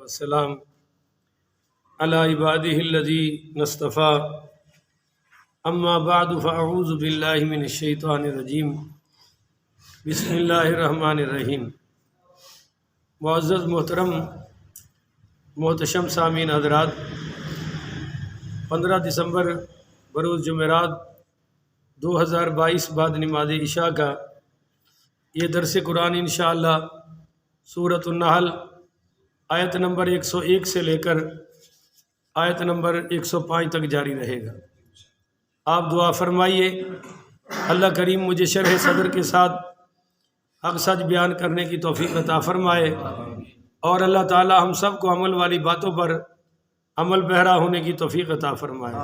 والسلام علی عبادہ الذین اصطفیٰ اما بعد فاعوذ باللہ من الشیطان الرجیم بسم اللہ الرحمن الرحیم۔ معزز محترم محتشم سامعین حضرات، 15 دسمبر بروز جمعرات 2022 بعد نماز عشاء کا یہ درس قرآن انشاءاللہ سورۃ النحل آیت نمبر 101 سے لے کر آیت نمبر 105 تک جاری رہے گا۔ آپ دعا فرمائیے اللہ کریم مجھے شرح صدر کے ساتھ حق سچ بیان کرنے کی توفیق عطا فرمائے، اور اللہ تعالی ہم سب کو عمل والی باتوں پر عمل بہرا ہونے کی توفیق عطا فرمائے۔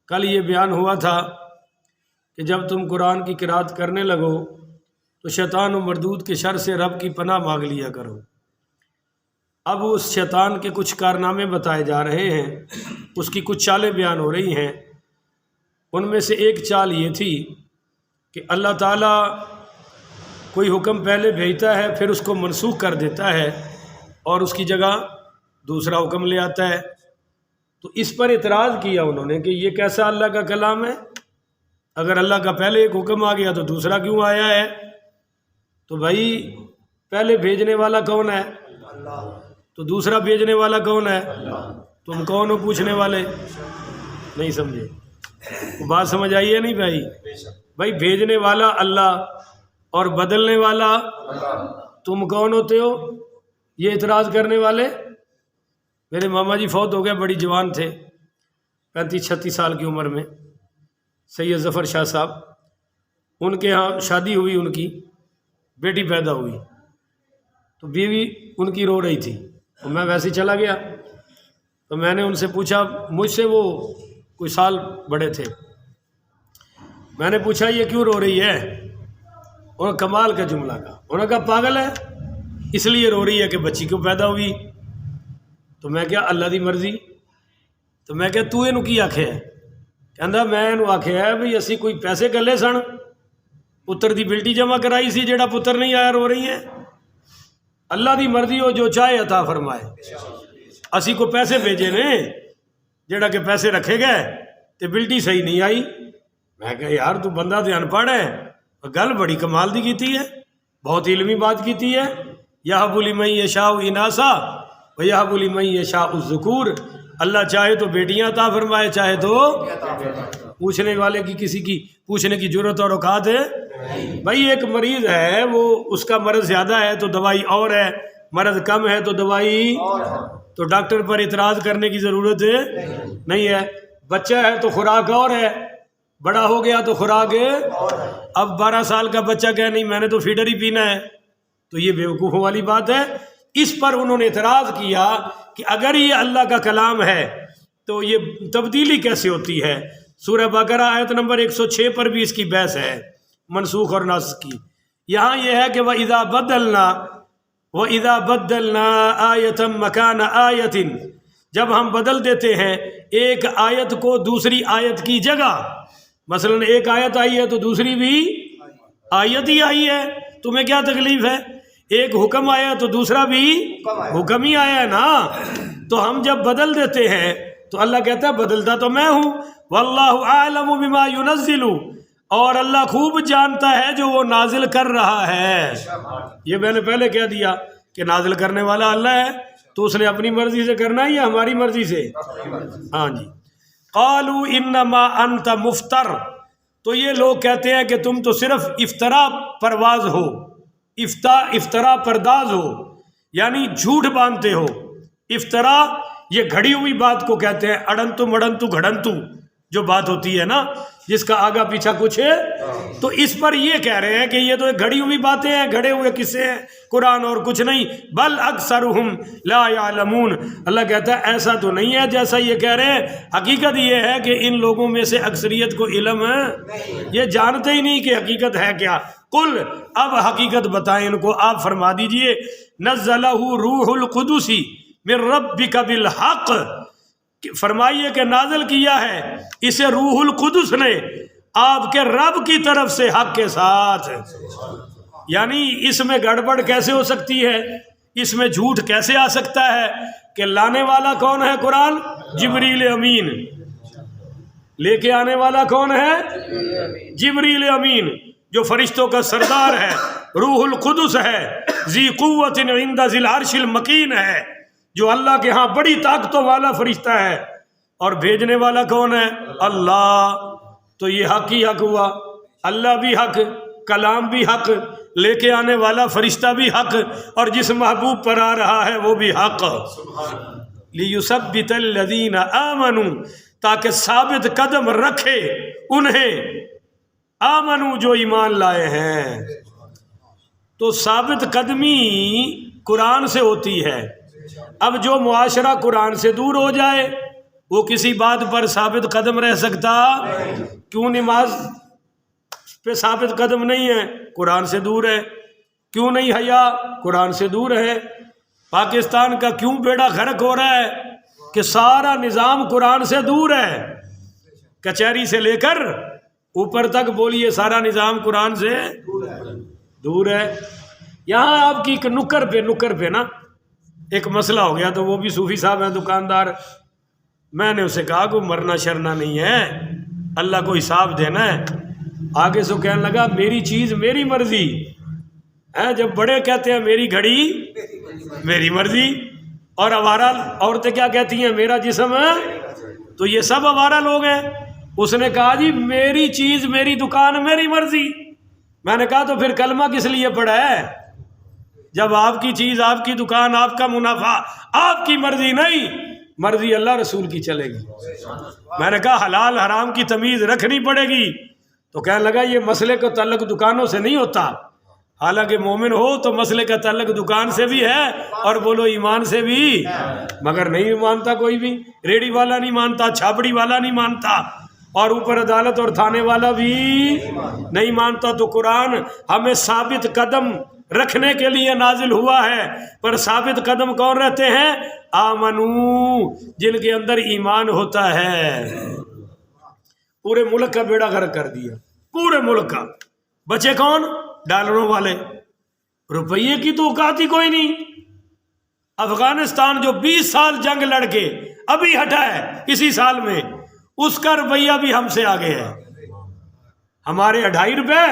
کل یہ بیان ہوا تھا کہ جب تم قرآن کی قرات کرنے لگو تو شیطان و مردود کے شر سے رب کی پناہ مانگ لیا کرو۔ اب اس شیطان کے کچھ کارنامے بتائے جا رہے ہیں، اس کی کچھ چالیں بیان ہو رہی ہیں۔ ان میں سے ایک چال یہ تھی کہ اللہ تعالیٰ کوئی حکم پہلے بھیجتا ہے، پھر اس کو منسوخ کر دیتا ہے اور اس کی جگہ دوسرا حکم لے آتا ہے۔ تو اس پر اعتراض کیا انہوں نے کہ یہ کیسا اللہ کا کلام ہے؟ اگر اللہ کا پہلے ایک حکم آ گیا تو دوسرا کیوں آیا ہے؟ تو بھائی پہلے بھیجنے والا کون ہے؟ تو دوسرا بھیجنے والا کون ہے؟ تم کون ہو پوچھنے والے؟ نہیں سمجھے؟ بات سمجھ آئی ہے نہیں بھائی؟ بھائی بھیجنے والا اللہ اور بدلنے والا تم کون ہوتے ہو؟ یہ اعتراض کرنے والے۔ میرے ماما جی فوت ہو گئے، بڑی جوان تھے، 35-36 سال کی عمر میں، سید ظفر شاہ صاحب۔ ان کے ہاں شادی ہوئی، ان کی بیٹی پیدا ہوئی، تو بیوی ان کی رو رہی تھی، تو میں ویسے چلا گیا۔ تو میں نے ان سے پوچھا، مجھ سے وہ کوئی سال بڑے تھے، میں نے پوچھا یہ کیوں رو رہی ہے؟ انہوں نے کمال کا جملہ کہا، انہوں نے کہا پاگل ہے، اس لیے رو رہی ہے کہ بچی کیوں پیدا ہوئی۔ تو میں کیا اللہ دی مرضی؟ تو میں کیا تو اینو کی آکھے ہے؟ کہندا میں اینو آکھے ہے بھئی اسی کوئی پیسے کلے سن، پتر دی بلٹی جمع کرائی سی، جیڑا پتر نہیں آیا رو رہی ہیں۔ اللہ دی مرضی ہو جو چاہے عطا فرمائے، اسی کو پیسے بھیجے نے، جیڑا کہ پیسے رکھے گئے تے بلٹی صحیح نہیں آئی۔ میں کہا یار تو بندہ تے ان پڑھ ہے، گل بڑی کمال دی کیتی ہے، بہت علمی بات کیتی ہے۔ یہب لمن یشاء اناثا ویہب لمن یشاء الذکور، اللہ چاہے تو بیٹیاں عطا فرمائے، چاہے تو پوچھنے والے کی کسی کی پوچھنے کی جرت اور اوقات ہے؟ بھائی ایک مریض ہے، وہ اس کا مرض زیادہ ہے تو دوائی اور ہے، مرض کم ہے تو دوائی، تو ڈاکٹر پر اعتراض کرنے کی ضرورت نہیں ہے۔ بچہ ہے تو خوراک اور ہے، بڑا ہو گیا تو خوراک ہے۔ اب 12 سال کا بچہ کہے نہیں میں نے تو فیڈر ہی پینا ہے، تو یہ بیوقوفوں والی بات ہے۔ اس پر انہوں نے اعتراض کیا کہ اگر یہ اللہ کا کلام ہے تو یہ تبدیلی کیسے ہوتی ہے؟ سورہ بقرہ آیت نمبر 106 پر بھی اس کی بحث ہے، منسوخ اور ناسخ کی۔ یہاں یہ ہے کہ وَإِذَا بَدَّلْنَا آیَةً مَكَانَ آیَةٍ، جب ہم بدل دیتے ہیں ایک آیت کو دوسری آیت کی جگہ، مثلا ایک آیت آئی ہے تو دوسری بھی آیت ہی آئی ہے، تمہیں کیا تکلیف ہے؟ ایک حکم آیا تو دوسرا بھی حکم ہی آیا ہے نا۔ تو ہم جب بدل دیتے ہیں تو اللہ کہتا ہے بدلتا تو میں ہوں، واللہ اعلم بما ينزل، اور اللہ خوب جانتا ہے جو وہ نازل کر رہا ہے۔ یہ میں نے پہلے کہہ دیا کہ نازل کرنے والا اللہ ہے، تو اس نے اپنی مرضی سے کرنا ہے یا ہماری مرضی سے؟ ہاں جی۔ قالوا انما انت مفتر، تو یہ لوگ کہتے ہیں کہ تم تو صرف افطرا پرواز ہو، افطرا پرداز ہو، یعنی جھوٹ باندھتے ہو۔ افطرا یہ گھڑی ہوئی بات کو کہتے ہیں، اڑنتو مڑنتو گھڑنتو جو بات ہوتی ہے نا، جس کا آگا پیچھا کچھ ہے، تو اس پر یہ کہہ رہے ہیں کہ یہ تو ایک گھڑی ہوئی باتیں ہیں، گھڑے ہوئے قصے ہیں، قرآن اور کچھ نہیں۔ بل اکثرہم لا یعلمون، اللہ کہتا ہے ایسا تو نہیں ہے جیسا یہ کہہ رہے ہیں، حقیقت یہ ہے کہ ان لوگوں میں سے اکثریت کو علم ہے، یہ جانتے ہی نہیں کہ حقیقت ہے کیا۔ قل، اب حقیقت بتائیں ان کو، آپ فرما دیجئے، نزلہ روح القدس من ربک بالحق، فرمائیے کہ نازل کیا ہے اسے روح القدس نے آپ کے رب کی طرف سے حق کے ساتھ، یعنی اس میں گڑبڑ کیسے ہو سکتی ہے؟ اس میں جھوٹ کیسے آ سکتا ہے کہ لانے والا کون ہے قرآن؟ جبریل امین. لے کے آنے والا کون ہے؟ جبریل امین، جو فرشتوں کا سردار ہے، روح القدس ہے، ذی قوت عند ذی العرش المکین ہے، جو اللہ کے ہاں بڑی طاقتوں والا فرشتہ ہے. اور بھیجنے والا کون ہے؟ اللہ. تو یہ حق ہی حق ہوا، اللہ بھی حق، کلام بھی حق، لے کے آنے والا فرشتہ بھی حق، اور جس محبوب پر آ رہا ہے وہ بھی حق. لیثبت الذین آمنوا، تاکہ ثابت قدم رکھے انہیں، آمنو جو ایمان لائے ہیں. تو ثابت قدمی قرآن سے ہوتی ہے. اب جو معاشرہ قرآن سے دور ہو جائے وہ کسی بات پر ثابت قدم رہ سکتا؟ کیوں نماز پہ ثابت قدم نہیں ہے؟ قرآن سے دور ہے. کیوں نہیں حیا؟ قرآن سے دور ہے. پاکستان کا کیوں بیڑا غرق ہو رہا ہے؟ کہ سارا نظام قرآن سے دور ہے. کچہری سے لے کر اوپر تک بولیے سارا نظام قرآن سے دور ہے. یہاں آپ کی نکر پہ نا ایک مسئلہ ہو گیا، تو وہ بھی صوفی صاحب ہیں دکاندار. میں نے اسے کہا کہ مرنا شرنا نہیں ہے، اللہ کو حساب دینا ہے. آگے سے کہنے لگا میری چیز میری مرضی ہے. جب بڑے کہتے ہیں میری گھڑی میری مرضی، اور آوارہ عورتیں کیا کہتی ہیں؟ میرا جسم ہے. تو یہ سب آوارہ لوگ ہیں. اس نے کہا جی میری چیز میری دکان میری مرضی. میں نے کہا تو پھر کلمہ کس لیے پڑھا ہے؟ جب آپ کی چیز آپ کی دکان آپ کا منافع آپ کی مرضی نہیں، مرضی اللہ رسول کی چلے گی. میں نے کہا حلال حرام کی تمیز رکھنی پڑے گی. تو کہنے لگا یہ مسئلے کا تعلق دکانوں سے نہیں ہوتا. حالانکہ مومن ہو تو مسئلے کا تعلق دکان سے بھی ہے اور بولو ایمان سے بھی، مگر نہیں مانتا کوئی بھی. ریڑھی والا نہیں مانتا، چھاپڑی والا نہیں مانتا، اور اوپر عدالت اور تھانے والا بھی نہیں مانتا. تو قرآن ہمیں ثابت قدم رکھنے کے لیے نازل ہوا ہے. پر ثابت قدم کون رہتے ہیں؟ آمنو، جن کے اندر ایمان ہوتا ہے. پورے ملک کا بیڑا غرق کر دیا، پورے ملک کا. بچے کون؟ ڈالروں والے. روپیے کی تو اوقات ہی کوئی نہیں. افغانستان جو 20 سال جنگ لڑ کے ابھی ہٹا ہے اسی سال میں، اس کا روپیہ بھی ہم سے آگے ہے. ہمارے 2.5 روپے،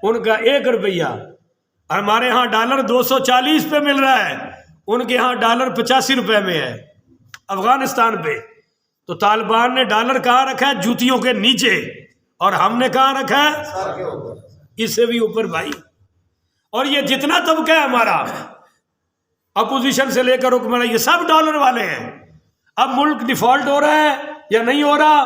ان کا 1 روپیہ. ہمارے ہاں ڈالر 240 پہ مل رہا ہے، ان کے ہاں ڈالر 85 روپے میں ہے افغانستان پہ. تو طالبان نے ڈالر کہاں رکھا ہے؟ جوتیوں کے نیچے. اور ہم نے کہاں رکھا ہے؟ اس سے بھی اوپر بھائی. اور یہ جتنا طبقہ ہے ہمارا، اپوزیشن سے لے کر حکمران، یہ سب ڈالر والے ہیں. اب ملک ڈیفالٹ ہو رہا ہے یا نہیں ہو رہا،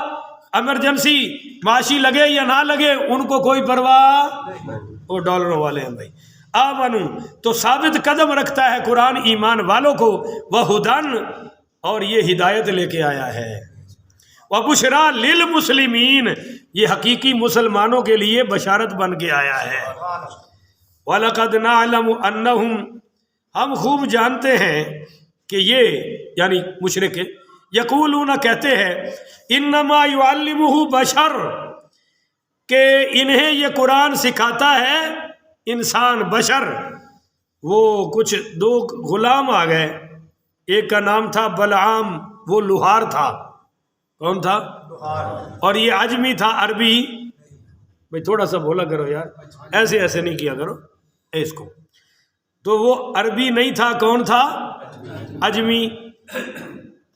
ایمرجنسی معاشی لگے یا نہ لگے، ان کو کوئی پرواہ، وہ ڈالروں والے ہیں بھائی. آمنو، تو ثابت قدم رکھتا ہے قرآن ایمان والوں کو. وہدن، اور یہ ہدایت لے کے آیا ہے. وبشریٰ للمسلمین، یہ حقیقی مسلمانوں کے لیے بشارت بن کے آیا ہے. وَلَقَدْ نَعْلَمُ أَنَّهُمْ، ہم خوب جانتے ہیں کہ یہ یعنی مشرک یقولون کہتے ہیں، انما يعلمه بشر، کہ انہیں یہ قرآن سکھاتا ہے انسان، بشر. وہ کچھ 2 غلام آ گئے، ایک کا نام تھا بلعام، وہ لوہار تھا. کون تھا؟ اور یہ عجمی تھا، عربی. بھائی تھوڑا سا بولا کرو یار، ایسے نہیں کیا کرو اس کو. تو وہ عربی نہیں تھا، کون تھا؟ عجمی.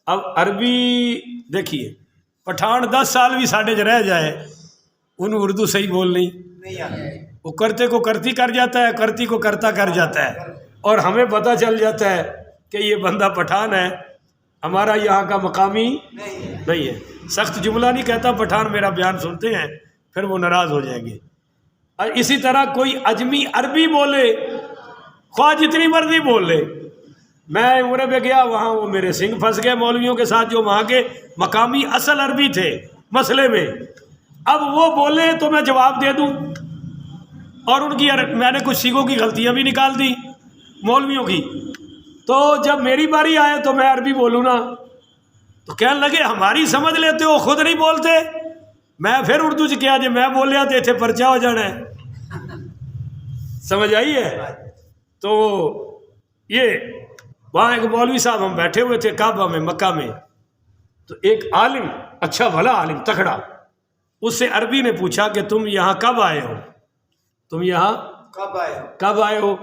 اب عربی دیکھیے، پٹھان 10 سال بھی ساڈے چ رہ جائے، ان اردو صحیح بول نہیں، وہ کرتے کو کرتی کر جاتا ہے، کرتی کو کرتا کر جاتا ہے. اور ہمیں پتہ چل جاتا ہے کہ یہ بندہ پٹھان ہے، ہمارا یہاں کا مقامی نہیں ہے. سخت جملہ نہیں کہتا پٹھان، میرا بیان سنتے ہیں پھر وہ ناراض ہو جائیں گے. اور اسی طرح کوئی عجمی عربی بولے، خواہ جتنی مرضی بول لے. میں عمرے پہ گیا، وہاں وہ میرے سنگ پھنس گئے مولویوں کے ساتھ جو وہاں کے مقامی اصل عربی تھے مسئلے میں. اب وہ بولے تو میں جواب دے دوں، اور ان کی میں نے کچھ سنگوں کی غلطیاں بھی نکال دی مولویوں کی. تو جب میری باری آئے تو میں عربی بولوں نا، تو کہنے لگے ہماری سمجھ لیتے ہو، خود نہیں بولتے. میں پھر اردو چ کیا جی میں بولیا تو اتنے پرچہ ہو جانا ہے. سمجھ آئی ہے؟ تو یہ وہاں ایک مولوی صاحب ہم بیٹھے ہوئے تھے کعبہ میں مکہ میں، تو ایک عالم، اچھا بھلا عالم تکڑا، اس سے عربی نے پوچھا کہ تم یہاں کب آئے ہو، تم یہاں کب آئے ہو؟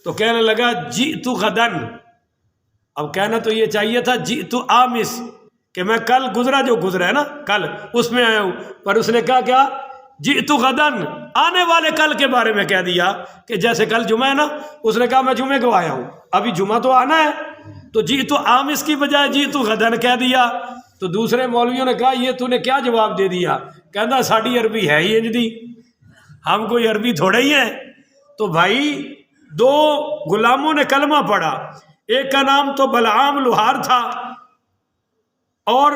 تو کہنے لگا جئت غدن، اب کہنا تو یہ چاہیے تھا جئت آمس، کہ میں کل گزرا، جو گزرا ہے نا کل، اس میں آیا ہوں، پر اس نے کہا کیا جئت غدن، آنے والے کل کے بارے میں کہہ دیا کہ جیسے کل جمعہ ہے نا، اس نے کہا میں جمعے کو آیا ہوں، ابھی جمعہ تو آنا ہے، تو جئت آمس کی بجائے جئت غدن کہہ دیا۔ تو دوسرے مولویوں نے کہا یہ تو نے کیا جواب دے دیا؟ کہنا ساڑی عربی ہے ہی انج دی، ہم کوئی عربی تھوڑے ہی ہیں۔ تو بھائی دو غلاموں نے کلمہ پڑھا، ایک کا نام تو بلعام لوہار تھا، اور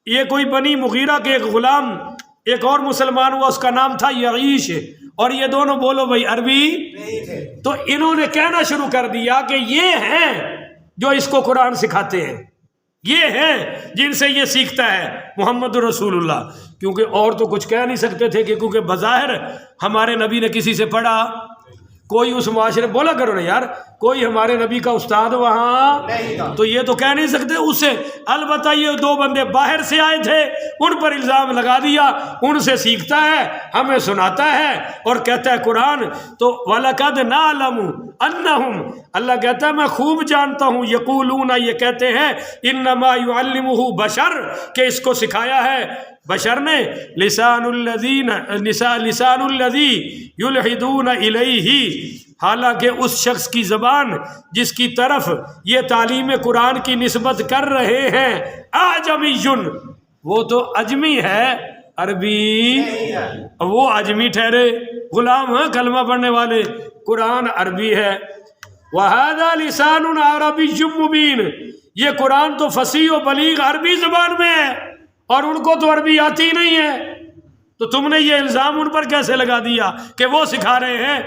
یہ کوئی بنی مغیرہ کے ایک غلام ایک اور مسلمان ہوا، اس کا نام تھا یعیش، اور یہ دونوں بولو بھائی عربی، تو انہوں نے کہنا شروع کر دیا کہ یہ ہیں جو اس کو قرآن سکھاتے ہیں، یہ ہیں جن سے یہ سیکھتا ہے محمد رسول اللہ، کیونکہ اور تو کچھ کہہ نہیں سکتے تھے، کہ کیونکہ بظاہر ہمارے نبی نے کسی سے پڑھا، کوئی اس معاشرے، بولا کرو نا یار، کوئی ہمارے نبی کا استاد وہاں تو یہ تو کہہ نہیں سکتے اس سے، البتہ یہ دو بندے باہر سے آئے تھے، ان پر الزام لگا دیا، ان سے سیکھتا ہے، ہمیں سناتا ہے اور کہتا ہے قرآن، تو وَلَقَدْ نَعْلَمُ أَنَّهُمْ، اللہ کہتا ہے میں خوب جانتا ہوں، یقولون، یہ کہتے ہیں، انما يعلمه بشر، کہ اس کو سکھایا ہے بشر نے، لسان الذی یلحدون الیہ، حالانکہ اس شخص کی زبان جس کی طرف یہ تعلیم قرآن کی نسبت کر رہے ہیں، اعجمی، وہ تو اجمی ہے، عربی، وہ اجمی ٹھہرے، غلام ہیں کلمہ پڑھنے والے، قرآن عربی ہے۔ وَهَذَا لِسَانٌ عَرَبِيٌّ مُبِينٌ، یہ قرآن تو فصیح و بلیغ عربی زبان میں ہے، اور ان کو تو عربی آتی ہی نہیں ہے، تو تم نے یہ الزام ان پر کیسے لگا دیا کہ وہ سکھا رہے ہیں؟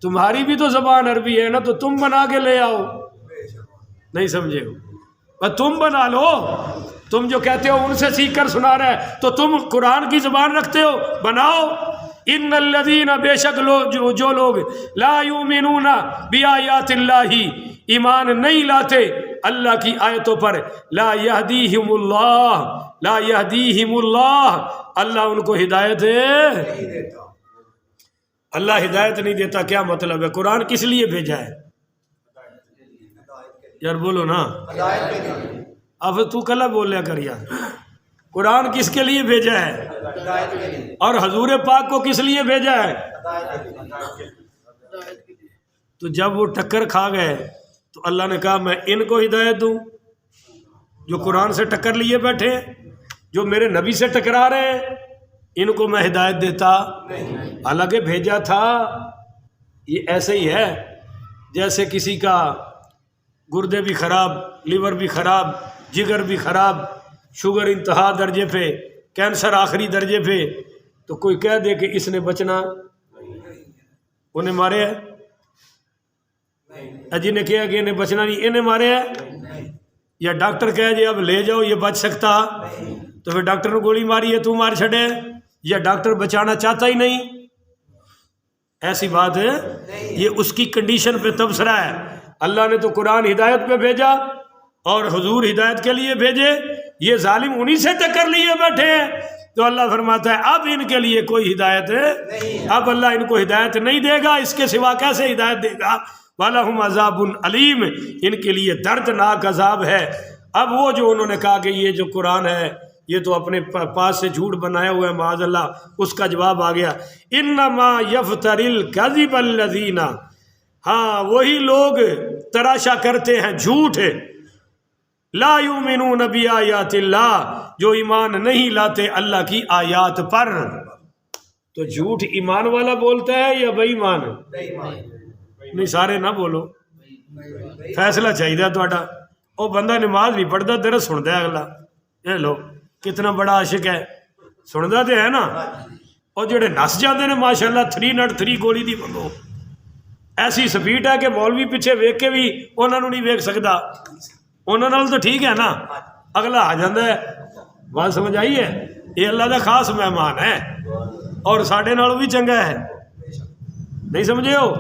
تمہاری بھی تو زبان عربی ہے نا، تو تم بنا کے لے آؤ، نہیں سمجھے ہو، تم بنا لو، تم جو کہتے ہو ان سے سیکھ کر سنا رہے تو تم قرآن کی زبان رکھتے ہو، بناؤ۔ ان الذین، بے شک لوگ جو لوگ لا یؤمنون بآیات اللہ، ایمان نہیں لاتے اللہ کی آیتوں پر، لا یہدیہم اللہ، لا یہدیہم اللہ، اللہ ان کو ہدایت نہیں دیتا، اللہ ہدایت نہیں دیتا۔ کیا مطلب ہے؟ قرآن کس لیے بھیجا ہے یار؟ بولو نا، اب تو کلا بول لیا کر یار، قرآن کس کے لیے بھیجا ہے؟ اور حضور پاک کو کس لیے بھیجا ہے؟ تو جب وہ ٹکر کھا گئے تو اللہ نے کہا میں ان کو ہدایت دوں جو قرآن سے ٹکر لیے بیٹھے، جو میرے نبی سے ٹکرا رہے ہیں، ان کو میں ہدایت دیتا؟ حالانکہ بھیجا تھا۔ یہ ایسے ہی ہے جیسے کسی کا گردے بھی خراب، لیور بھی خراب، جگر بھی خراب، شوگر انتہا درجے پہ، کینسر آخری درجے پہ، تو کوئی کہہ دے کہ اس نے بچنا، انہیں مارے ہے، جنہیں کہا کہ انہیں بچنا نہیں، انہیں مارے ہے، یا ڈاکٹر کہے جی اب لے جاؤ یہ بچ سکتا، تو پھر ڈاکٹر نے گولی ماری ہے تو مار چھڑے، یا ڈاکٹر بچانا چاہتا ہی نہیں، ایسی بات ہے۔ یہ اس کی کنڈیشن پہ تبصرہ ہے۔ اللہ نے تو قرآن ہدایت پہ بھیجا اور حضور ہدایت کے لیے بھیجے، یہ ظالم انہی سے ٹکر لیے بیٹھے ہیں، تو اللہ فرماتا ہے اب ان کے لیے کوئی ہدایت ہے، اب اللہ ان کو ہدایت نہیں دے گا، اس کے سوا کیسے ہدایت دے گا؟ وَلَهُمْ عَذَابٌ عَلِيمٌ، ان کے لیے دردناک عذاب ہے۔ اب وہ جو انہوں نے کہا کہ یہ جو قرآن ہے یہ تو اپنے پاس سے جھوٹ بنایا ہوا ہے معاذ اللہ، اس کا جواب آ گیا، انما یفتری الکذب الذین، ہاں وہی لوگ تراشا کرتے ہیں جھوٹ، لا یؤمنون بآیات اللہ، جو ایمان نہیں لاتے اللہ کی آیات پر۔ تو جھوٹ ایمان والا بولتا ہے یا بے ایمان؟ نہیں سارے نہ بولو، فیصلہ چاہیے تھوڑا۔ وہ بندہ نماز نہیں پڑھتا، درس سنتا ہے اگلا، یہ لو کتنا بڑا عاشق ہے، سنتا تو ہے نا، اور جڑے نس جاتے ہیں ماشاءاللہ 303 گولی دی منگو، ایسی سپیڈ ہے کہ مولوی پیچھے ویک کے بھی انہوں نے نہیں ویک سکتا، انہوں نے تو ٹھیک ہے نا، اگلا آ جاتا ہے۔ بات سمجھ آئی ہے؟ یہ اللہ کا خاص مہمان ہے اور ساڈے نالوں بھی چنگا ہے، نہیں سمجھے ہو؟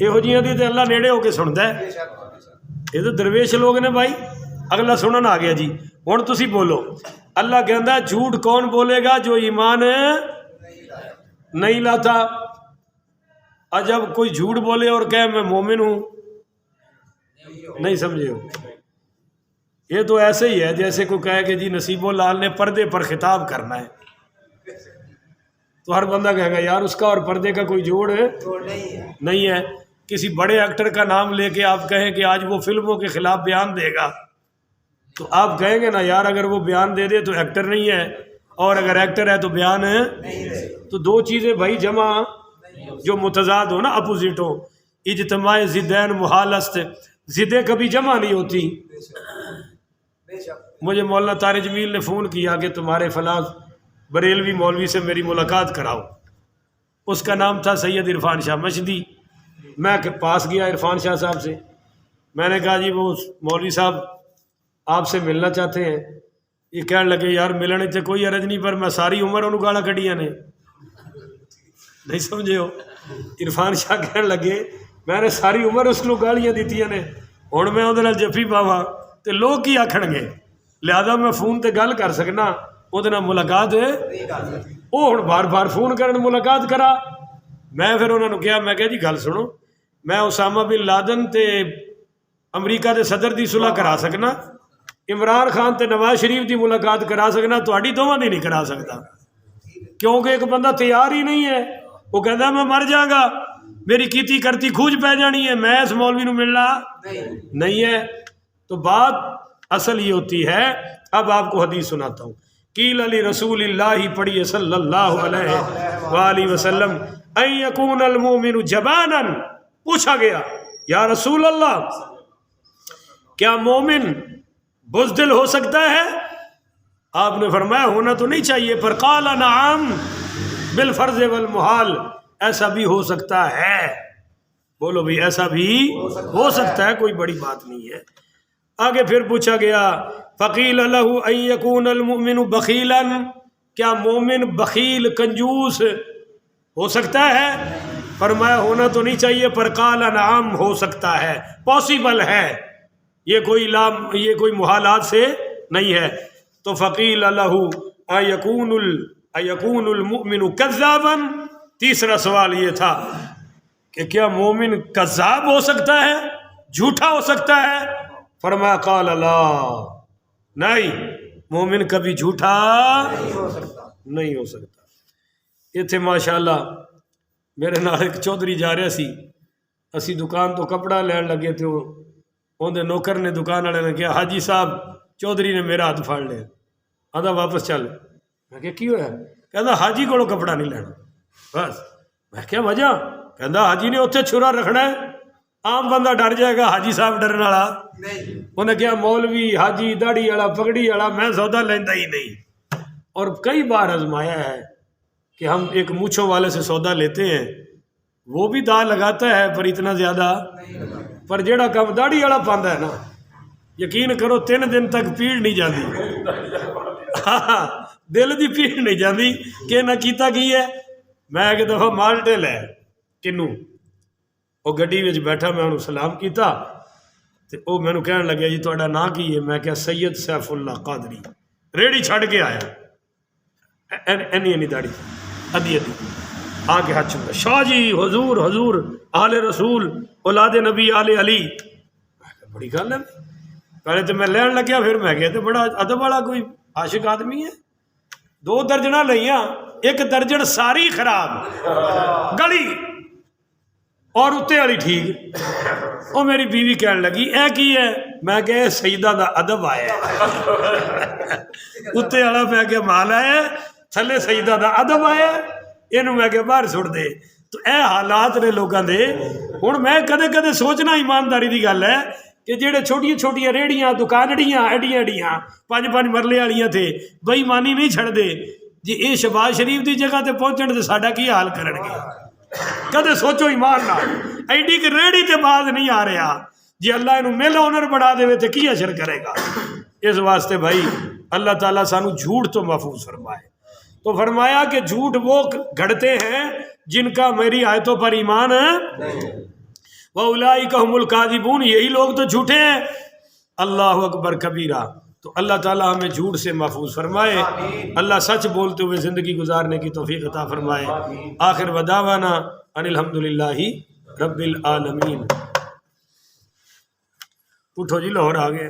یہو جیاں دی تے اللہ نیڑے ہو کے سنتا ہے، یہ تو درویش لوگ نے بھائی. اگلا سنن آ گیا جی. ہوں تسی بولو اللہ کہندا جھوٹ کون بولے گا جو ایمان نہیں لاتا. جب کوئی جھوٹ بولے اور کہے میں مومن ہوں, نہیں سمجھے ہو, یہ تو ایسے ہی ہے جیسے کوئی کہے کہ جی نصیب لال نے پردے پر خطاب کرنا ہے, تو ہر بندہ کہے گا یار اس کا اور پردے کا کوئی جوڑ نہیں ہے. کسی بڑے ایکٹر کا نام لے کے آپ کہیں کہ آج وہ فلموں کے خلاف بیان دے گا, تو آپ کہیں گے نا یار اگر وہ بیان دے دے تو ایکٹر نہیں ہے, اور اگر ایکٹر ہے تو بیان ہے. تو دو چیزیں بھائی جمع جو متضاد ہو نا, اپوزٹ ہو. اجتماع ضدین محال است, ضدیں کبھی جمع نہیں ہوتی. مجھے مولانا طارق جمیل نے فون کیا کہ تمہارے فلاں بریلوی مولوی سے میری ملاقات کراؤ. اس کا نام تھا سید عرفان شاہ مشدی. میں پاس گیا عرفان شاہ صاحب سے, میں نے کہا جی وہ مولوی صاحب آپ سے ملنا چاہتے ہیں. یہ کہنے لگے یار ملنے سے کوئی عرض نہیں, پر میں ساری عمر انہوں گالا کھڑیاں نے, نہیں سمجھے ہو. عرفان شاہ کہنے لگے میں نے ساری عمر اس کو گالیاں دیتیاں نے, ہوں میں وہ جفی پاواں تو لوگ کی آکھن گے, لہذا میں فون تے گل کر سکنا, وہ ملاقات ہے. وہ ہوں بار بار فون کرن ملاقات کرا. میں پھر انہوں نے کہا, میں کہا جی گل سنو, میں اسامہ بن لادن تے امریکہ دے صدر دی صلح کرا سکنا, عمران خان تے نواز شریف دی ملاقات کرا سکنا, تہاڈی دوواں دی نہیں کرا سکتا, کیونکہ ایک بندہ تیار ہی نہیں ہے. وہ کہتا میں مر جاؤں گا, میری کیتی کرتی کھوج پہ جانی ہے, میں اس مولوی نو ملنا نہیں ہے. تو بات اصل یہ ہوتی ہے. اب آپ کو حدیث سناتا ہوں. قیل علی رسول اللہ پڑھیے صلی اللہ علیہ وآلہ وسلم ان یکون المؤمن جبانا, پوچھا گیا یا رسول اللہ کیا مومن بزدل ہو سکتا ہے؟ آپ نے فرمایا ہونا تو نہیں چاہیے, پر قال نعم بالفرض والمحال, ایسا بھی ہو سکتا ہے. بولو بھائی ایسا بھی ہو سکتا ہے, کوئی بڑی بات نہیں ہے. آگے پھر پوچھا گیا فقیل له ان یکون المؤمن بخیلا, کیا مومن بخیل کنجوس ہو سکتا ہے؟ فرمایا ہونا تو نہیں چاہیے, پر قال نعم ہو سکتا ہے, پاسبل ہے, یہ کوئی محالات سے نہیں ہے. تو فقیل له ایکون المؤمن کذابا, تیسرا سوال یہ تھا کہ کیا مومن کذاب ہو سکتا ہے, جھوٹا ہو سکتا ہے؟ فرمایا قال لا, نہیں, مومن کبھی جھوٹا نہیں ہو سکتا. اتنے ماشاءاللہ میرے نال ایک چودھری جا رہا سی, اسی دکان تو کپڑا لین لگے تھے, اندر نوکر نے دکان والے نے کہا حاجی صاحب چودھری نے میرا ہاتھ پھاڑ لیا, آدھا واپس چل. میں کہ کی ہویا؟ کہتا حاجی کو کپڑا نہیں لینا بس. میں کیا وجہ؟ کہتا حاجی نے اتنے چھرا رکھنا ہے, عام بندہ ڈر جائے گا, حاجی صاحب ڈرن والا انہیں کیا مولوی حاجی داڑھی والا پگڑی والا میں سودا لینا ہی نہیں. اور کئی بار آزمایا ہے کہ ہم ایک مونچھوں والے سے سودا لیتے ہیں, وہ بھی دا لگاتا ہے پر اتنا زیادہ, پر جیڑا کم داڑھی والا پاندا ہے نا, یقین کرو 3 دن تک پیڑ نہیں جاتی, دل دی پیڑ نہیں جاتی کہ نہ کیتا کی ہے. میں ایک دفعہ مالٹے لے کنوں, وہ گڈی وچ بیٹھا, میں انہوں سلام کیتا تے وہ مینوں کہن لگیا جی تہاڈا نام کی ہے؟ میں کہا سید سیف اللہ قادری. ریڑھی چھڑ کے آیا, اینی داڑھی ادھی آ کے ہاتھ چومتا, شاہ جی حضور حضور آل رسول اولاد نبی آل علی. بڑی گل ہے, پہلے تو میں لین لگیا, پھر میں گیا تو بڑا ادب والا کوئی عاشق آدمی ہے. 2 درجناں لئیاں, 1 درجن ساری خراب گلی اور اتنے والی ٹھیک. وہ میری بیوی کہنے لگی اے کی ہے؟ میں کہ سیدہ دا ادب آیا اتنے والا میں کہ مال آیا, تھلے سیدہ دا ادب آیا, یہ میں کہ باہر سٹ دے. تو اے حالات نے لوگوں دے. ہوں میں کدے کدے سوچنا ایمانداری دی گل ہے کہ جہے چھوٹیاں چھوٹیاں ریڑیاں دکانڑیاں ایڈیاں ایڈیاں 5-5 مرلے والیاں تھے, بئی مانی نہیں چھڑ دے جی یہ شہباز شریف دی جگہ تے پہنچن تے ساڈا کی حال کرن گے. کدے سوچو ایمان نہ, ایڈی کہ ریڑی تے بعد نہیں آ رہا, جی اللہ انہوں میل آنر بڑھا دے تے کی اثر کرے گا. اس واسطے بھائی اللہ تعالیٰ سانو جھوٹ تو محفوظ فرمائے. تو فرمایا کہ جھوٹ وہ گھڑتے ہیں جن کا میری آیتوں پر ایمان ہے. وَأُولَٰئِكَ هُمُ الْكَاذِبُونَ، یہی لوگ تو جھوٹے ہیں. اللہ اکبر کبیرہ. تو اللہ تعالیٰ ہمیں جھوٹ سے محفوظ فرمائے. اللہ سچ بولتے ہوئے زندگی گزارنے کی توفیق عطا فرمائے. آخر ودعوانا ان الحمدللہ رب العالمین. اٹھو جی لاہور آ گئے.